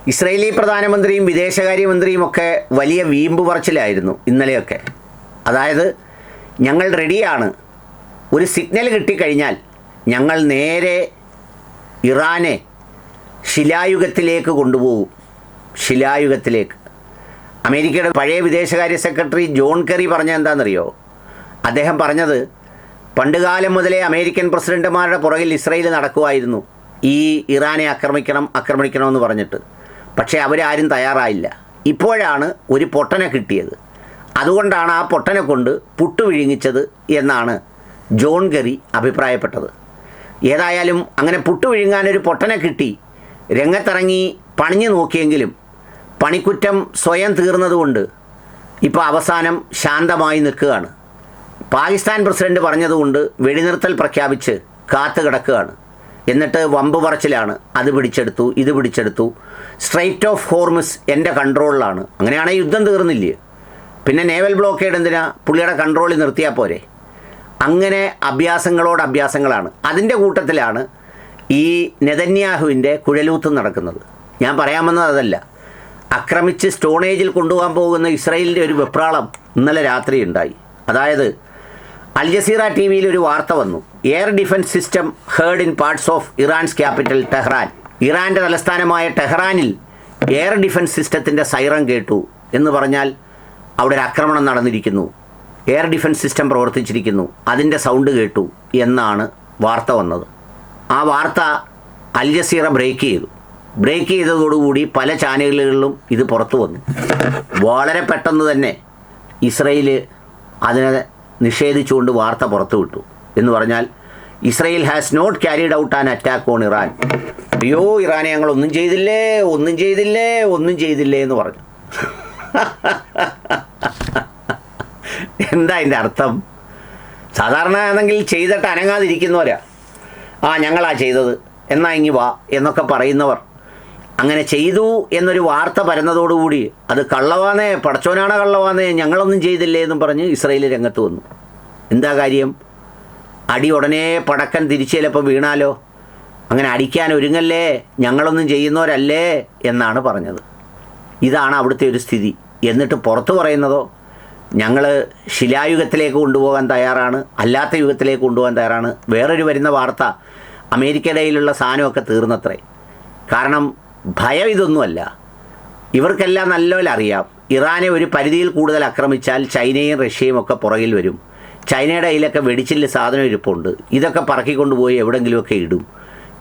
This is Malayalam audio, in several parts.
ഇസ്രയേലി പ്രധാനമന്ത്രിയും വിദേശകാര്യമന്ത്രിയും ഒക്കെ വലിയ വീമ്പ് പറച്ചിലായിരുന്നു ഇന്നലെയൊക്കെ. അതായത് ഞങ്ങൾ റെഡിയാണ്, ഒരു സിഗ്നൽ കിട്ടിക്കഴിഞ്ഞാൽ ഞങ്ങൾ നേരെ ഇറാനെ ശിലായുഗത്തിലേക്ക് കൊണ്ടുപോകും. ശിലായുഗത്തിലേക്ക്. അമേരിക്കയുടെ പഴയ വിദേശകാര്യ സെക്രട്ടറി ജോൺ കെറി പറഞ്ഞത് എന്താണെന്നറിയോ? അദ്ദേഹം പറഞ്ഞത് പണ്ടുകാലം മുതലേ അമേരിക്കൻ പ്രസിഡന്റുമാരുടെ പുറകിൽ ഇസ്രയേൽ നടക്കുമായിരുന്നു ഈ ഇറാനെ ആക്രമിക്കണമെന്ന് പറഞ്ഞിട്ട്. പക്ഷേ അവരാരും തയ്യാറായില്ല. ഇപ്പോഴാണ് ഒരു പൊട്ടനെ കിട്ടിയത്. അതുകൊണ്ടാണ് ആ പൊട്ടനെ കൊണ്ട് പുട്ടു വിഴുങ്ങിച്ചത് എന്നാണ് ജോൺ കെറി അഭിപ്രായപ്പെട്ടത്. ഏതായാലും അങ്ങനെ പുട്ടു വിഴുങ്ങാനൊരു പൊട്ടനെ കിട്ടി രംഗത്തിറങ്ങി പണിഞ്ഞു നോക്കിയെങ്കിലും പണിക്കുറ്റം സ്വയം തീർന്നതുകൊണ്ട് ഇപ്പോൾ അവസാനം ശാന്തമായി നിൽക്കുകയാണ്. പാകിസ്ഥാൻ പ്രസിഡന്റ് പറഞ്ഞതുകൊണ്ട് വെടിനിർത്തൽ പ്രഖ്യാപിച്ച് കാത്തു കിടക്കുകയാണ്. എന്നിട്ട് വമ്പ് പറച്ചിലാണ്, അത് പിടിച്ചെടുത്തു, ഇത് പിടിച്ചെടുത്തു, സ്ട്രൈറ്റ് ഓഫ് ഹോർമുസ് എൻ്റെ കൺട്രോളിലാണ്. അങ്ങനെയാണെങ്കിൽ യുദ്ധം തീർന്നില്ലേ? പിന്നെ നേവൽ ബ്ലോക്കേഡ് എന്തിനാ? പുള്ളിയുടെ കൺട്രോളിൽ നിർത്തിയാൽ പോരെ? അങ്ങനെ അഭ്യാസങ്ങളോട് അഭ്യാസങ്ങളാണ്. അതിൻ്റെ കൂട്ടത്തിലാണ് ഈ നെതന്യാഹുവിൻ്റെ കുഴലൂത്ത് നടക്കുന്നത്. ഞാൻ പറയാൻ വന്നത് അതല്ല. ആക്രമിച്ച് സ്റ്റോണേജിൽ കൊണ്ടുപോകാൻ പോകുന്ന ഇസ്രായേലിൻ്റെ ഒരു വെപ്രാളം ഇന്നലെ രാത്രി ഉണ്ടായി. അതായത് അൽ ജസീറ ടി വിയിൽ ഒരു വാർത്ത വന്നു. Air defence system heard in parts of ഇറാൻസ് capital Tehran. ഇറാൻ്റെ തലസ്ഥാനമായ ടെഹ്റാനിൽ എയർ ഡിഫൻസ് സിസ്റ്റത്തിൻ്റെ സൈറൻ കേട്ടു എന്ന് പറഞ്ഞാൽ അവിടെ ഒരു ആക്രമണം നടന്നിരിക്കുന്നു, എയർ ഡിഫൻസ് സിസ്റ്റം പ്രവർത്തിച്ചിരിക്കുന്നു, അതിൻ്റെ സൗണ്ട് കേട്ടു എന്നാണ് വാർത്ത വന്നത്. ആ വാർത്ത അൽ ജസീറ ബ്രേക്ക് ചെയ്തതോടുകൂടി പല ചാനലുകളിലും ഇത് പുറത്തു വന്നു. വളരെ പെട്ടെന്ന് തന്നെ ഇസ്രയേൽ അതിനെ നിഷേധിച്ചുകൊണ്ട് വാർത്ത പുറത്തുവിട്ടു. എന്ന് പറഞ്ഞാൽ Israel has not carried out an attack on Iran. അയ്യോ, ഇറാനെ ഞങ്ങൾ ഒന്നും ചെയ്തില്ലേ എന്ന് പറഞ്ഞു. എന്താ അതിൻ്റെ അർത്ഥം? സാധാരണ ആണെങ്കിൽ ചെയ്തിട്ട് അനങ്ങാതിരിക്കുന്നവരാ. ഞങ്ങളാ ചെയ്തത്, എന്നാ ഇങ്ങി വാ എന്നൊക്കെ പറയുന്നവർ അങ്ങനെ ചെയ്തു എന്നൊരു വാർത്ത പരന്നതോടുകൂടി അത് കള്ളവാന്നേ, പടച്ചോനാണ് കള്ളവാന്നേ, ഞങ്ങളൊന്നും ചെയ്തില്ലേ എന്നും പറഞ്ഞ് ഇസ്രയേൽ രംഗത്ത് വന്നു. എന്താ കാര്യം? അടി ഉടനെ പടക്കൻ തിരിച്ച് ചിലപ്പോൾ വീണാലോ, അങ്ങനെ അടിക്കാൻ ഒരുങ്ങല്ലേ, ഞങ്ങളൊന്നും ചെയ്യുന്നവരല്ലേ എന്നാണ് പറഞ്ഞത്. ഇതാണ് അവിടുത്തെ ഒരു സ്ഥിതി. എന്നിട്ട് പുറത്തു പറയുന്നതോ ഞങ്ങൾ ശിലായുഗത്തിലേക്ക് കൊണ്ടുപോകാൻ തയ്യാറാണ്, അല്ലാത്ത യുഗത്തിലേക്ക് കൊണ്ടുപോകാൻ തയ്യാറാണ്. വേറൊരു വരുന്ന വാർത്ത അമേരിക്കയുടെ കയ്യിലുള്ള സാധനമൊക്കെ തീർന്നത്രേ. കാരണം ഭയം ഇതൊന്നുമല്ല, ഇവർക്കെല്ലാം നല്ലപോലെ അറിയാം ഇറാനെ ഒരു പരിധിയിൽ കൂടുതൽ ആക്രമിച്ചാൽ ചൈനയും റഷ്യയും ഒക്കെ പുറകിൽ വരും. ചൈനയുടെ കയ്യിലൊക്കെ വെടിച്ചില്ല സാധനം ഇരിപ്പുണ്ട്. ഇതൊക്കെ പറക്കിക്കൊണ്ടുപോയി എവിടെയെങ്കിലുമൊക്കെ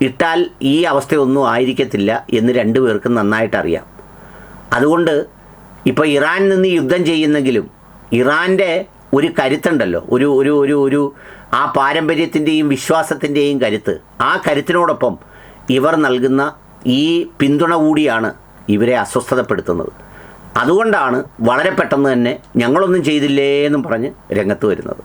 ഇട്ടാൽ ഈ അവസ്ഥയൊന്നും ആയിരിക്കത്തില്ല എന്ന് രണ്ടുപേർക്കും നന്നായിട്ടറിയാം. അതുകൊണ്ട് ഇപ്പോൾ ഇറാൻ നിന്ന് യുദ്ധം ചെയ്യുന്നെങ്കിലും ഇറാൻ്റെ ഒരു കരുത്തുണ്ടല്ലോ, ഒരു ഒരു ഒരു ഒരു ആ പാരമ്പര്യത്തിൻ്റെയും വിശ്വാസത്തിൻ്റെയും കരുത്ത്, ആ കരുത്തിനോടൊപ്പം ഇവർ നൽകുന്ന ഈ പിന്തുണ കൂടിയാണ് ഇവരെ അസ്വസ്ഥതപ്പെടുത്തുന്നത്. അതുകൊണ്ടാണ് വളരെ പെട്ടെന്ന് തന്നെ ഞങ്ങളൊന്നും ചെയ്തില്ലേ എന്നും പറഞ്ഞ് രംഗത്ത് വരുന്നത്.